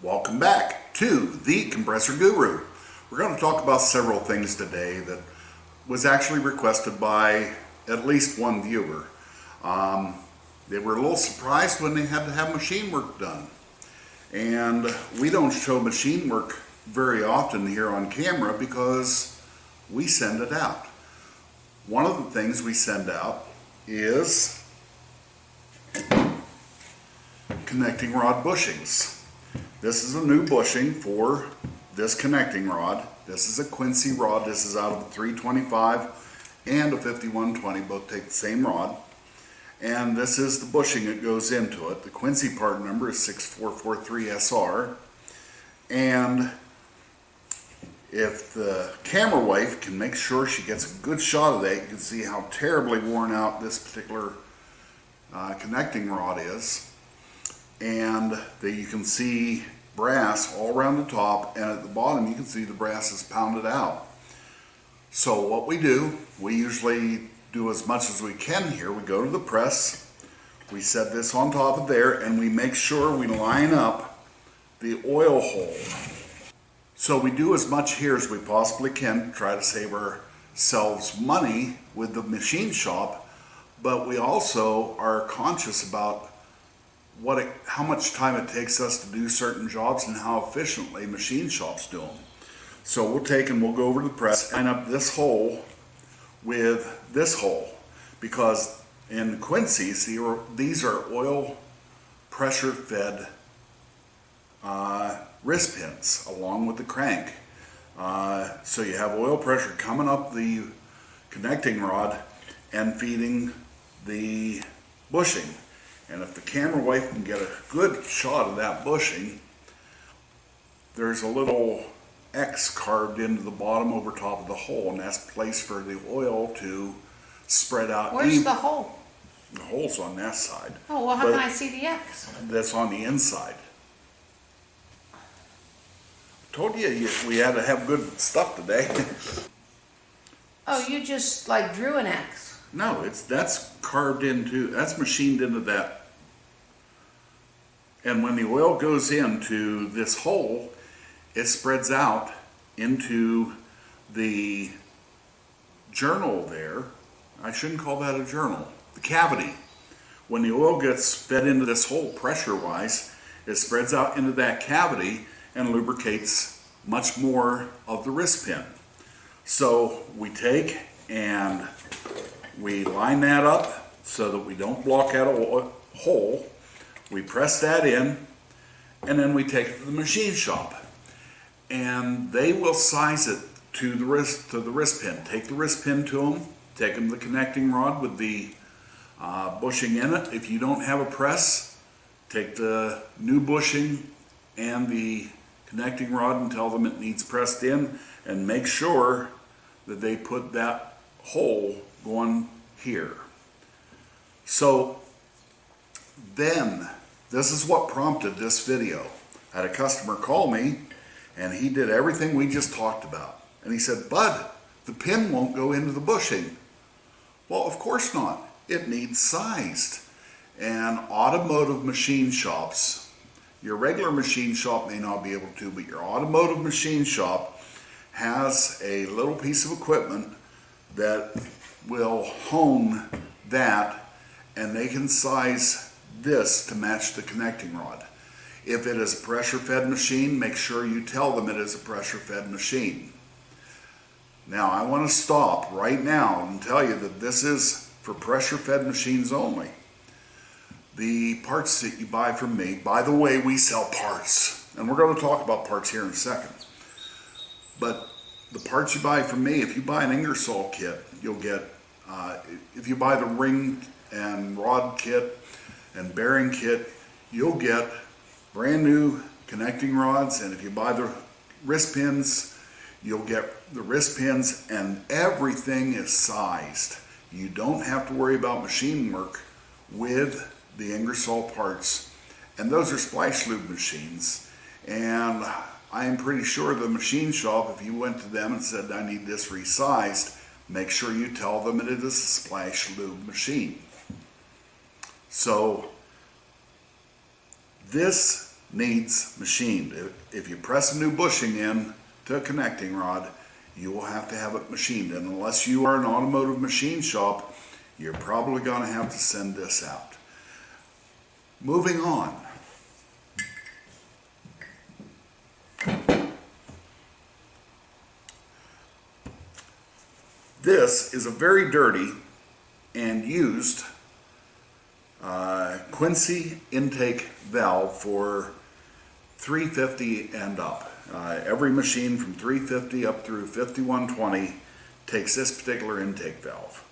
Welcome back to the Compressor Guru. We're going to talk about several things today that was actually requested by at least one viewer. They were a little surprised when they had to have machine work done. And we don't show machine work very often here on camera because we send it out. One of the things we send out is connecting rod bushings. This is a new bushing for this connecting rod. This is a Quincy rod. This is out of a 325 and a 5120. Both take the same rod. And this is the bushing that goes into it. The Quincy part number is 6443SR. And if the camera wife can make sure she gets a good shot of that, you can see how terribly worn out this particular connecting rod is. And that you can see brass all around the top, and at the bottom you can see the brass is pounded out. So what we do, we usually do as much as we can here. We go to the press, we set this on top of there, and we make sure we line up the oil hole. So we do as much here as we possibly can to try to save ourselves money with the machine shop, but we also are conscious about how much time it takes us to do certain jobs and how efficiently machine shops do them. So we'll take and we'll go over to the press, line up this hole with this hole, because in Quincy, see, these are oil pressure fed wrist pins along with the crank. So you have oil pressure coming up the connecting rod and feeding the bushing. And if the camera wife can get a good shot of that bushing, there's a little X carved into the bottom over top of the hole, and that's a place for the oil to spread out. Where's the hole? The hole's on that side. Oh, well, how can I see the X? That's on the inside. Told you we had to have good stuff today. Oh, you just like drew an X? No, that's carved into, that's machined into that. And when the oil goes into this hole, it spreads out into the journal there. I shouldn't call that a journal. The cavity. When the oil gets fed into this hole pressure-wise, it spreads out into that cavity and lubricates much more of the wrist pin. So we take and we line that up so that we don't block out a hole. We press that in, and then we take it to the machine shop, and they will size it to the wrist pin. Take the wrist pin to them, take them the connecting rod with the bushing in it. If you don't have a press, take the new bushing and the connecting rod and tell them it needs pressed in, and make sure that they put that hole going here. So then, this is what prompted this video. I had a customer call me, and he did everything we just talked about. And he said, "Bud, the pin won't go into the bushing." Well, of course not. It needs sized. And automotive machine shops, your regular machine shop may not be able to, but your automotive machine shop has a little piece of equipment that will hone that, and they can size this to match the connecting rod. If it is a pressure fed machine, make sure you tell them it is a pressure fed machine. Now I want to stop right now and tell you that this is for pressure fed machines only. The parts that you buy from me, by the way, we sell parts, and we're going to talk about parts here in a second, but the parts you buy from me, if you buy an Ingersoll kit, you'll get, if you buy the ring and rod kit and bearing kit, you'll get brand new connecting rods, and if you buy the wrist pins, you'll get the wrist pins, and everything is sized. You don't have to worry about machine work with the Ingersoll parts, and those are splash lube machines, and I am pretty sure the machine shop, if you went to them and said, "I need this resized," make sure you tell them it is a splash lube machine. So this needs machined. If you press a new bushing in to a connecting rod, you will have to have it machined. And unless you are an automotive machine shop, you're probably going to have to send this out. Moving on. This is a very dirty and used Quincy intake valve for 350 and up. Every machine from 350 up through 5120 takes this particular intake valve.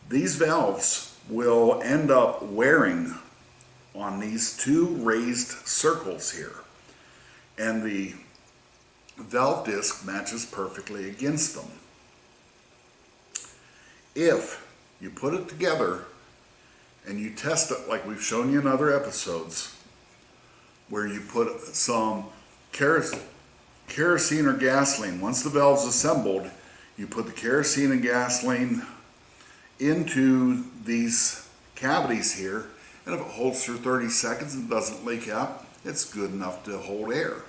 These valves will end up wearing on these two raised circles here, and the valve disc matches perfectly against them. If you put it together and you test it like we've shown you in other episodes, where you put some kerosene or gasoline, once the valve's assembled, you put the kerosene and gasoline into these cavities here, and if it holds for 30 seconds and doesn't leak out, it's good enough to hold air.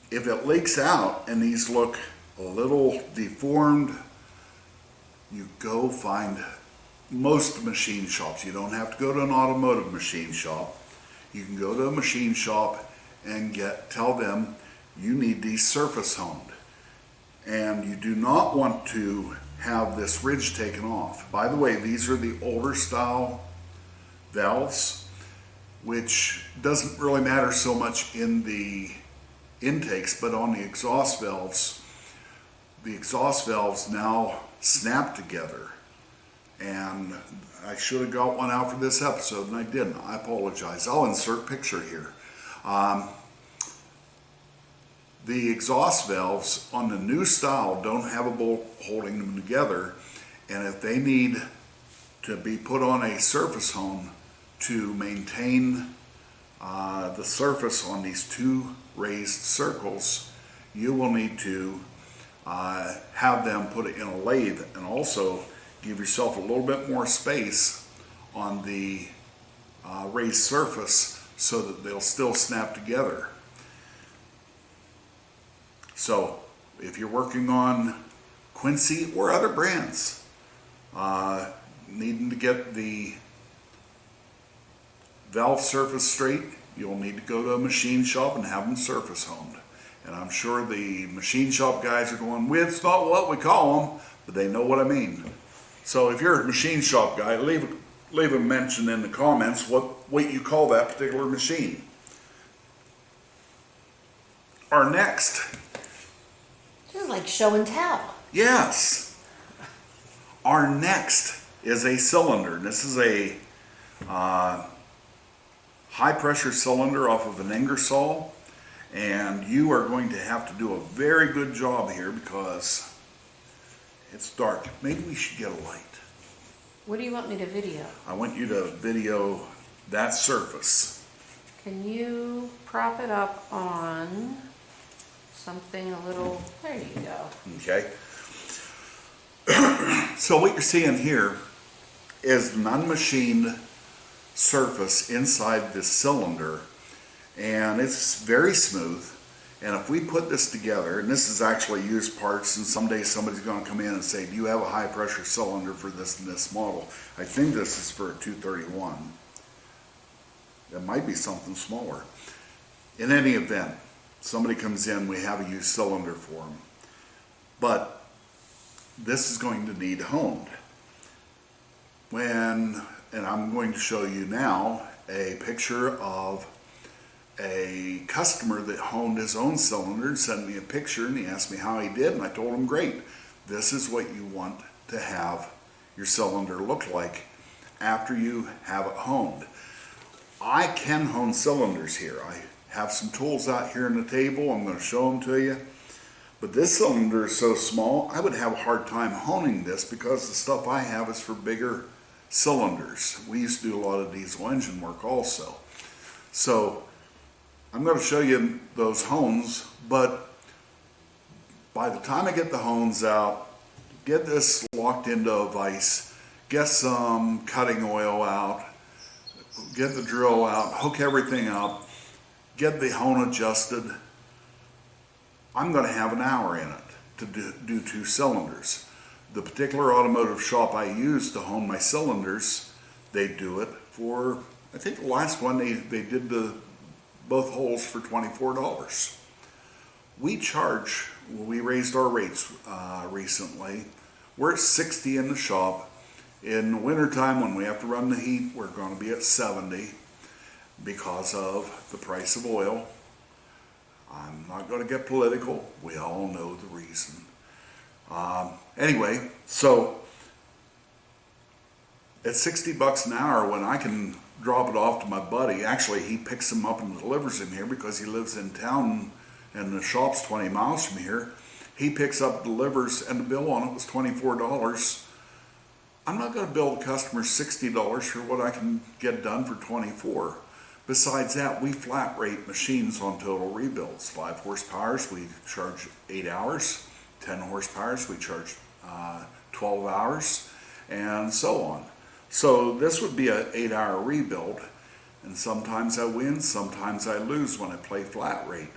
If it leaks out and these look a little deformed, you go find most machine shops. You don't have to go to an automotive machine shop. You can go to a machine shop and tell them you need these surface honed. And you do not want to have this ridge taken off. By the way, these are the older style valves, which doesn't really matter so much in the intakes, but on the exhaust valves now snap together. And I should have got one out for this episode and I didn't. I apologize. I'll insert picture here. The exhaust valves on the new style don't have a bolt holding them together, and if they need to be put on a surface hone to maintain the surface on these two raised circles, you will need to have them put it in a lathe, and also give yourself a little bit more space on the raised surface so that they'll still snap together. So if you're working on Quincy or other brands, needing to get the valve surface straight, you'll need to go to a machine shop and have them surface honed. And I'm sure the machine shop guys are going, well, it's not what we call them, but they know what I mean. So if you're a machine shop guy, leave a mention in the comments what you call that particular machine. Our next. This is like show and tell. Yes. Our next is a cylinder. This is a high pressure cylinder off of an Ingersoll. And you are going to have to do a very good job here because it's dark. Maybe we should get a light. What do you want me to video? I want you to video that surface. Can you prop it up on something a little, there you go. Okay. So what you're seeing here is an unmachined surface inside this cylinder, and it's very smooth. And if we put this together, and this is actually used parts, and someday somebody's going to come in and say, do you have a high pressure cylinder for this and this model? I think this is for a 231. It might be something smaller. In any event, somebody comes in, we have a used cylinder for them. But this is going to need honed. And I'm going to show you now a picture of a customer that honed his own cylinder and sent me a picture, and he asked me how he did, and I told him, great, this is what you want to have your cylinder look like after you have it honed. I can hone cylinders here. I have some tools out here on the table. I'm going to show them to you. But this cylinder is so small, I would have a hard time honing this because the stuff I have is for bigger cylinders. We used to do a lot of diesel engine work also. So I'm going to show you those hones, but by the time I get the hones out, get this locked into a vise, get some cutting oil out, get the drill out, hook everything up, get the hone adjusted, I'm going to have an hour in it to do 2 cylinders. The particular automotive shop I use to hone my cylinders, they do it for, I think the last one they did both holes for $24. We raised our rates recently. We're at 60 in the shop. In the wintertime, when we have to run the heat, we're going to be at 70 because of the price of oil. I'm not going to get political. We all know the reason. Anyway, so at 60 bucks an hour, when I can drop it off to my buddy, actually he picks them up and delivers them here because he lives in town and the shop's 20 miles from here. He picks up, delivers, and the bill on it was $24. I'm not going to bill the customer $60 for what I can get done for $24. Besides that, we flat rate machines on total rebuilds. 5 horsepowers, we charge 8 hours. 10 horsepowers, we charge 12 hours, and so on. So this would be an 8-hour rebuild, and sometimes I win, sometimes I lose when I play flat rate.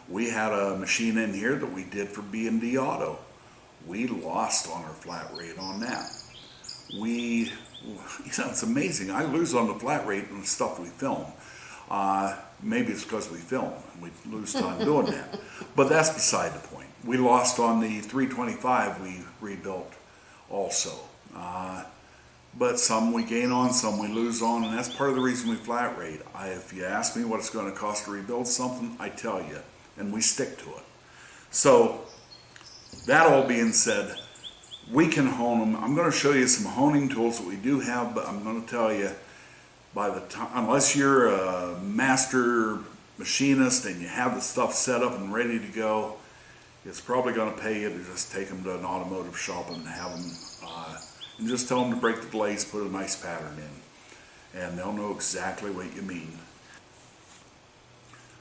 We had a machine in here that we did for B&D Auto. We lost on our flat rate on that. It's amazing. I lose on the flat rate on the stuff we film. Maybe it's because we film and we lose time doing that. But that's beside the point. We lost on the 325 we rebuilt also. But some we gain on, some we lose on, and that's part of the reason we flat rate. If you ask me what it's going to cost to rebuild something, I tell you, and we stick to it. So, that all being said, we can hone them. I'm going to show you some honing tools that we do have, but I'm going to tell you, by the time, unless you're a master machinist and you have the stuff set up and ready to go, it's probably going to pay you to just take them to an automotive shop and have them, and just tell them to break the glaze, put a nice pattern in, and they'll know exactly what you mean.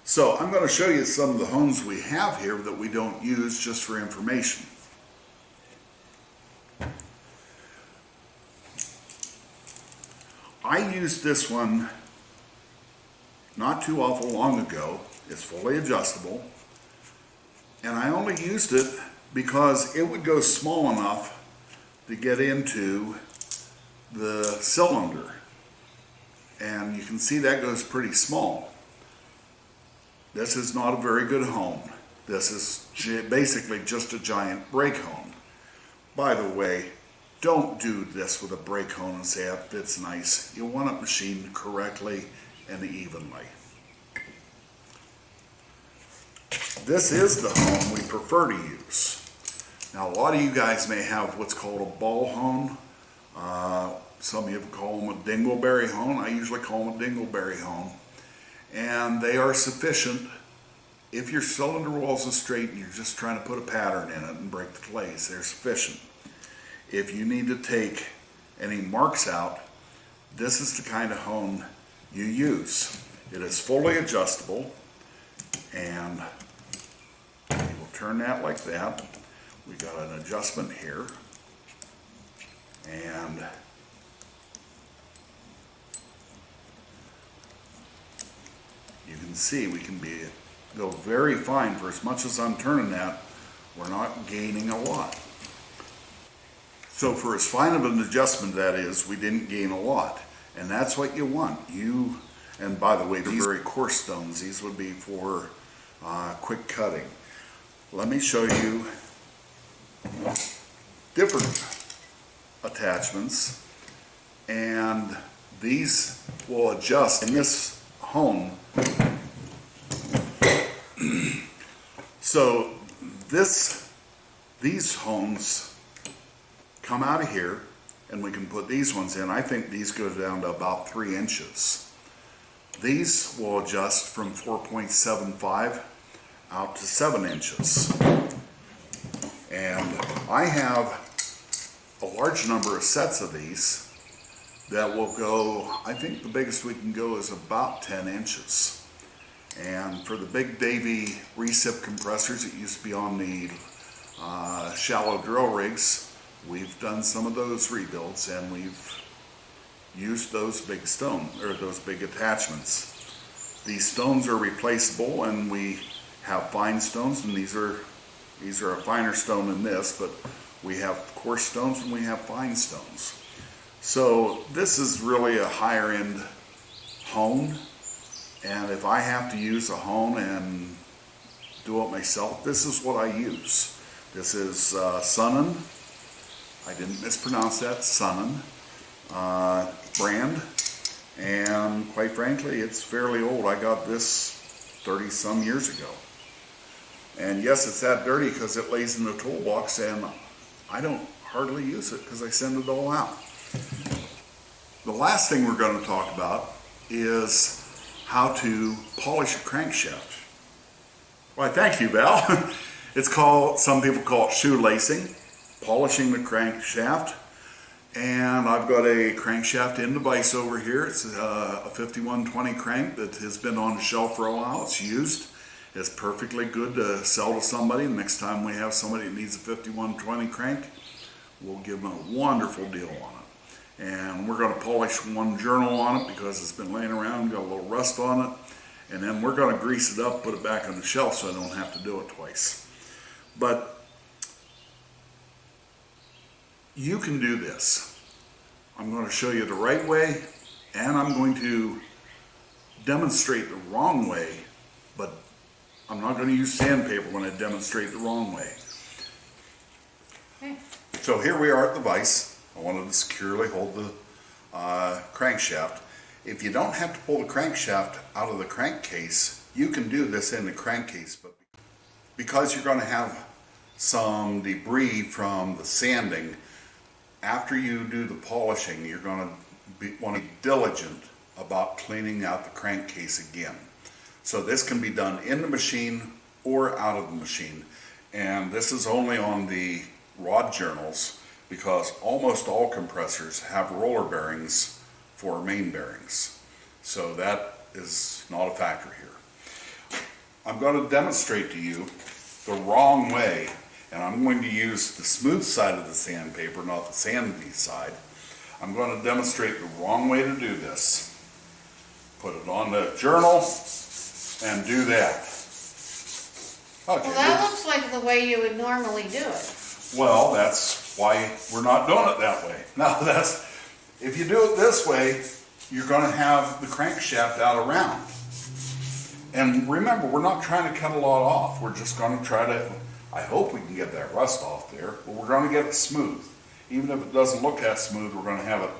So I'm going to show you some of the hones we have here that we don't use, just for information. I used this one not too awful long ago. It's fully adjustable, and I only used it because it would go small enough to get into the cylinder, and you can see that goes pretty small. This is not a very good hone. This is basically just a giant brake hone. By the way, don't do this with a brake hone and say it fits nice. You want it machined correctly and evenly. This is the hone we prefer to use. Now, a lot of you guys may have what's called a ball hone. Some of you call them a dingleberry hone. I usually call them a dingleberry hone. And they are sufficient if your cylinder walls are straight and you're just trying to put a pattern in it and break the glaze. They're sufficient. If you need to take any marks out, this is the kind of hone you use. It is fully adjustable, and we'll turn that like that. We got an adjustment here, and you can see we can go very fine. For as much as I'm turning that, we're not gaining a lot. So for as fine of an adjustment that is, we didn't gain a lot. And that's what you want. And by the way, these are very coarse stones. These would be for quick cutting. Let me show you different attachments. And these will adjust in this hone. So these hones come out of here, and we can put these ones in. I think these go down to about 3 inches. These will adjust from 4.75 out to 7 inches. And I have a large number of sets of these that will go, I think the biggest we can go is about 10 inches. And for the big Davy recip compressors that used to be on the shallow drill rigs, we've done some of those rebuilds, and we've use those big those big attachments. These stones are replaceable, and we have fine stones, and these are a finer stone than this, but we have coarse stones and we have fine stones. So this is really a higher end hone, and if I have to use a hone and do it myself, this is what I use. This is Sunnon. I didn't mispronounce that, Sunnon brand, and quite frankly it's fairly old. I got this 30 some years ago, and yes, it's that dirty because it lays in the toolbox and I don't hardly use it because I send it all out. The last thing we're going to talk about is how to polish a crankshaft. Why, thank you, Val. It's called, some people call it shoelacing, polishing the crankshaft. And I've got a crankshaft in the vise over here. It's a 5120 crank that has been on the shelf for a while. It's used. It's perfectly good to sell to somebody. Next time we have somebody that needs a 5120 crank, we'll give them a wonderful deal on it. And we're going to polish one journal on it because it's been laying around, got a little rust on it. And then we're going to grease it up, put it back on the shelf so I don't have to do it twice. But you can do this. I'm going to show you the right way, and I'm going to demonstrate the wrong way, but I'm not going to use sandpaper when I demonstrate the wrong way. Okay. So here we are at the vise. I wanted to securely hold the crankshaft. If you don't have to pull the crankshaft out of the crankcase, you can do this in the crankcase, but because you're going to have some debris from the sanding, after you do the polishing, you're going to want to be diligent about cleaning out the crankcase again. So this can be done in the machine or out of the machine. And this is only on the rod journals because almost all compressors have roller bearings for main bearings. So that is not a factor here. I'm going to demonstrate to you the wrong way, and I'm going to use the smooth side of the sandpaper, not the sandy side. I'm going to demonstrate the wrong way to do this. Put it on the journal and do that. Okay. Well, that looks like the way you would normally do it. Well, that's why we're not doing it that way. Now, if you do it this way, you're going to have the crankshaft out around. And remember, we're not trying to cut a lot off. We're just going to try to, I hope we can get that rust off there, but we're going to get it smooth. Even if it doesn't look that smooth, we're going to have it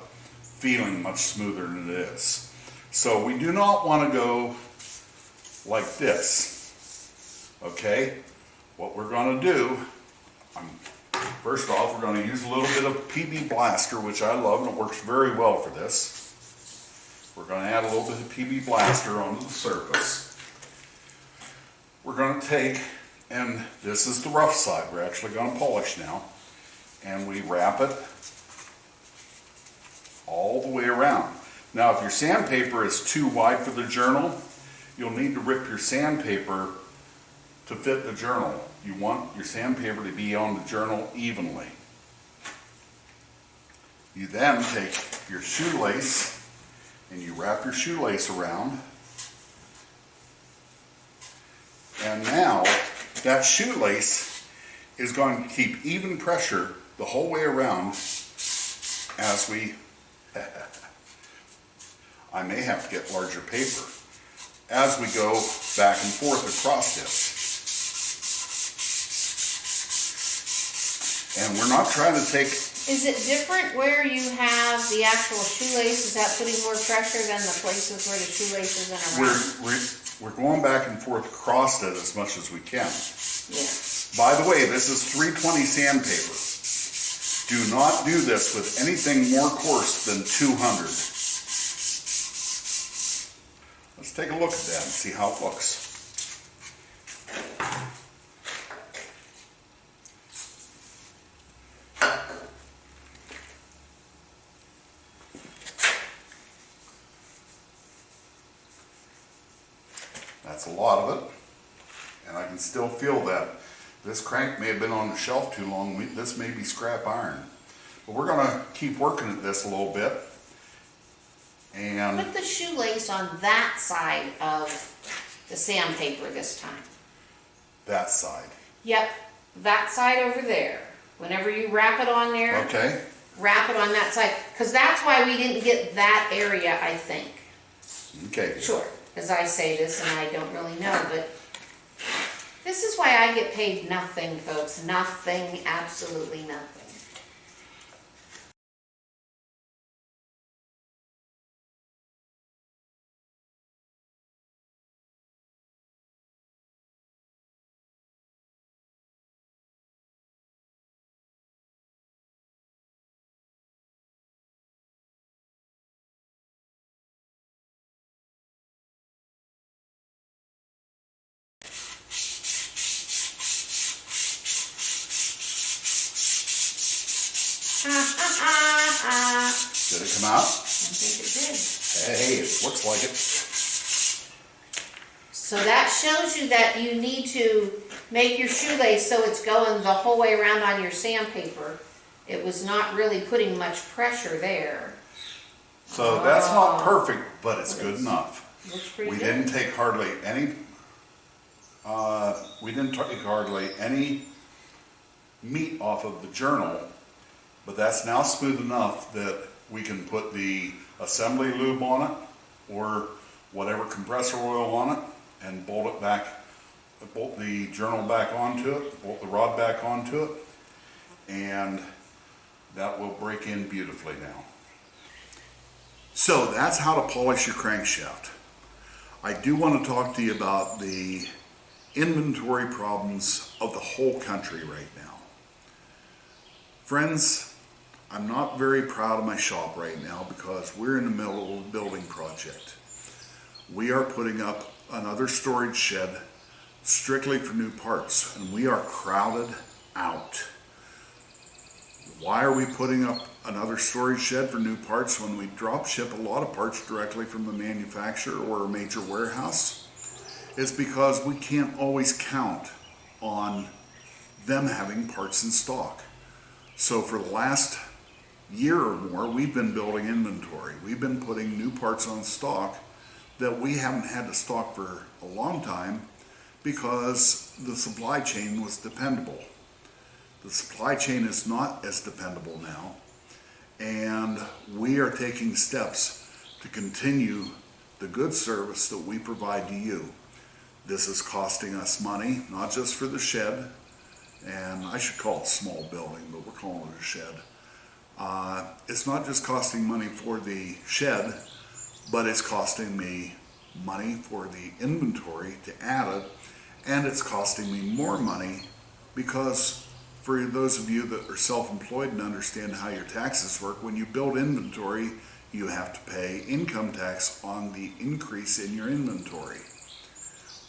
feeling much smoother than it is. So we do not want to go like this. Okay? What we're going to do, first off, we're going to use a little bit of PB Blaster, which I love, and it works very well for this. We're going to add a little bit of PB Blaster onto the surface. We're going to take, and this is the rough side, we're actually going to polish now, and we wrap it all the way around. Now, if your sandpaper is too wide for the journal, you'll need to rip your sandpaper to fit the journal. You want your sandpaper to be on the journal evenly. You then take your shoelace and you wrap your shoelace around. And now that shoelace is going to keep even pressure the whole way around as we, I may have to get larger paper, as we go back and forth across this. And we're not trying to take... Is it different where you have the actual shoelace? Is that putting more pressure than the places where the shoelace is in around? We're going back and forth across it as much as we can. Yeah. By the way, this is 320 sandpaper. Do not do this with anything more coarse than 200. Let's take a look at that and see how it looks. That's a lot of it, and I can still feel that. This crank may have been on the shelf too long. This may be scrap iron. But we're going to keep working at this a little bit, And Put the shoelace on that side of the sandpaper this time. that side. Yep, that side over there. Whenever you wrap it on there, Okay. wrap it on that side. Because that's why we didn't get that area, I think. Okay. Sure, as I say this and I don't really know, but this is why I get paid nothing, folks. Nothing, absolutely nothing. Did it come out? I think it did. Hey, it looks like it. So that shows you that you need to make your shoelace so it's going the whole way around on your sandpaper. It was not really putting much pressure there. So that's not perfect, but it's good enough. Looks pretty We good. didn't take hardly any meat off of the journal, but that's now smooth enough that we can put the assembly lube on it or whatever compressor oil on it and bolt the journal back onto it, bolt the rod back onto it, and that will break in beautifully now. So that's how to polish your crankshaft. I do want to talk to you about the inventory problems of the whole country right now. Friends, I'm not very proud of my shop right now because we're in the middle of a building project. We are putting up another storage shed strictly for new parts, and we are crowded out. Why are we putting up another storage shed for new parts when we drop ship a lot of parts directly from the manufacturer or a major warehouse? It's because we can't always count on them having parts in stock. So for the last year or more, we've been building inventory. We've been putting new parts on stock that we haven't had to stock for a long time because the supply chain was dependable. The supply chain is not as dependable now, and we are taking steps to continue the good service that we provide to you. This is costing us money, not just for the shed, and I should call it a small building, but we're calling it a shed. It's not just costing money for the shed, but it's costing me money for the inventory to add it, and it's costing me more money because for those of you that are self-employed and understand how your taxes work, when you build inventory, you have to pay income tax on the increase in your inventory.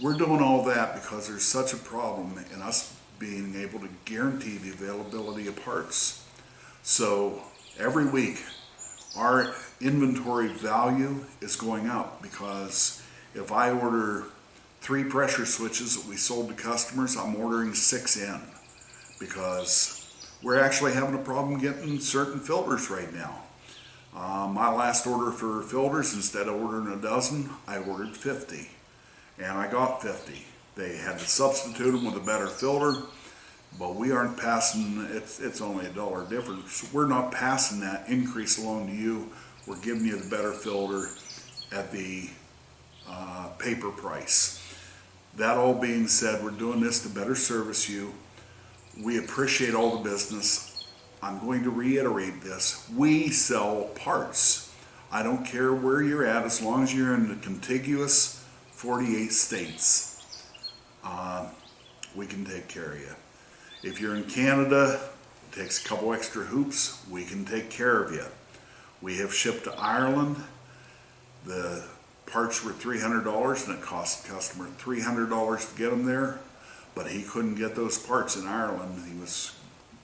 We're doing all that because there's such a problem in us being able to guarantee the availability of parts. So every week, our inventory value is going up because if I order 3 pressure switches that we sold to customers, I'm ordering 6 in because we're actually having a problem getting certain filters right now. My last order for filters, instead of ordering a dozen, I ordered 50, and I got 50. They had to substitute them with a better filter, but we aren't passing, it's only $1 difference. We're not passing that increase along to you. We're giving you the better filter at the paper price. That all being said, we're doing this to better service you. We appreciate all the business. I'm going to reiterate this. We sell parts. I don't care where you're at, as long as you're in the contiguous 48 states. We can take care of you. If you're in Canada, it takes a couple extra hoops, we can take care of you. We have shipped to Ireland. The parts were $300 and it cost the customer $300 to get them there, but he couldn't get those parts in Ireland. He was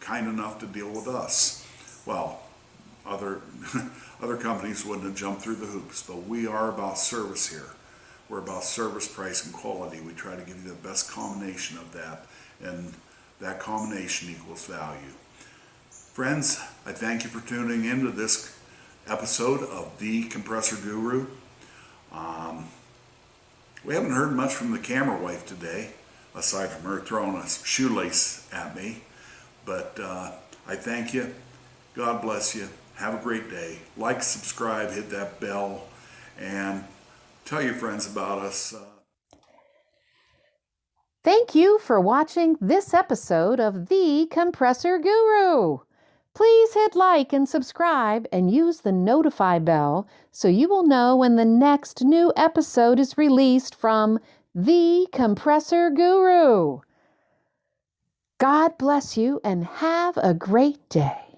kind enough to deal with us. Well, other companies wouldn't have jumped through the hoops, but we are about service here. We're about service, price, and quality. We try to give you the best combination of that, and that combination equals value. Friends, I thank you for tuning into this episode of the Compressor Guru. We haven't heard much from the camera wife today, aside from her throwing a shoelace at me. But I thank you. God bless you. Have a great day. Like, subscribe, hit that bell, and tell your friends about us. Thank you for watching this episode of The Compressor Guru. Please hit like and subscribe and use the notify bell so you will know when the next new episode is released from The Compressor Guru. God bless you and have a great day.